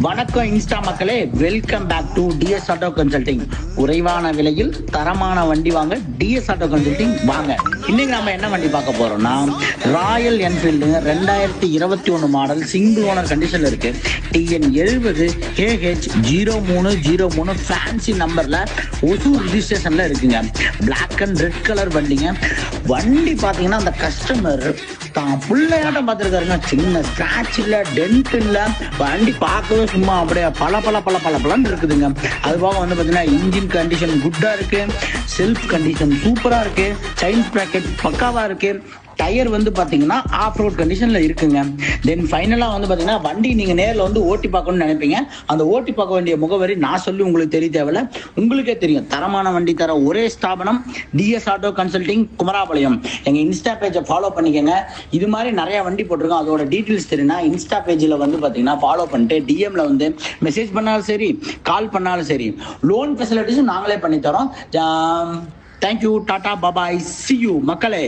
வணக்கம் இன்ஸ்டா மக்களே, welcome back to DS auto consulting. குறைவான விலையில் தரமான வண்டி வாங்க டிஎஸ் ஆட்டோ கன்சல்டிங் வாங்க. இன்னைக்கு நம்ம என்ன வண்டி பார்க்க போறோம்னா, Royal Enfield 2021 model single owner கண்டிஷன்ல இருக்கு. TN 70 KH 0303 ஃபேன்சி நம்பர்ல ஒசூர் ரிஜிஸ்ட்ரேஷன்ல இருக்குங்க. பிளாக் அண்ட் ரெட் கலர் வண்டிங்க. வண்டி பாத்தீங்கன்னா அந்த கஸ்டமர் தான் பிள்ளையாட்டம் பார்த்துருக்காருங்க. சின்ன ஸ்கிராட்ச் இல்ல, டென்ட் இல்ல, வண்டி பார்க்கவே சும்மா அப்படியே பல இருக்குதுங்க. அது போக வந்து பார்த்தீங்கன்னா இன்ஜின் கண்டிஷன் குட்டா இருக்கு, செல்ஃப் கண்டிஷன் சூப்பரா இருக்கு, செயின் ப்ராக்கெட் பக்காவா இருக்கு, டயர் வந்து பாத்தீங்கன்னா ஆஃப் ரோட் கண்டிஷன்ல இருக்குங்க. தென் ஃபைனலா வந்து பாத்தீங்கன்னா வண்டி நீங்க நேர்ல வந்து ஓட்டி பார்க்கணும்னு நினைப்பீங்க. அந்த ஓட்டி பார்க்க வேண்டிய முகவரி நான் சொல்லி உங்களுக்கு தெரிய தேவையில்ல, உங்களுக்கே தெரியும். தரமான வண்டி தர ஒரே ஸ்தாபனம் டிஎஸ் ஆட்டோ கன்சல்டிங், குமராபாளையம். எங்க இன்ஸ்டா பேஜை ஃபாலோ பண்ணிக்கோங்க. இது மாதிரி நிறைய வண்டி போட்டிருக்கோம். அதோட டீட்டெயில்ஸ் தெரியும்னா இன்ஸ்டா பேஜில் வந்து பாத்தீங்கன்னா ஃபாலோ பண்ணிட்டு டிஎம்ல வந்து மெசேஜ் பண்ணாலும் சரி, கால் பண்ணாலும் சரி, லோன் ஃபெசிலிட்டிஸும் நாங்களே பண்ணி தரோம். தேங்க்யூ, டாடா, பாபாய், சி யூ மக்களே.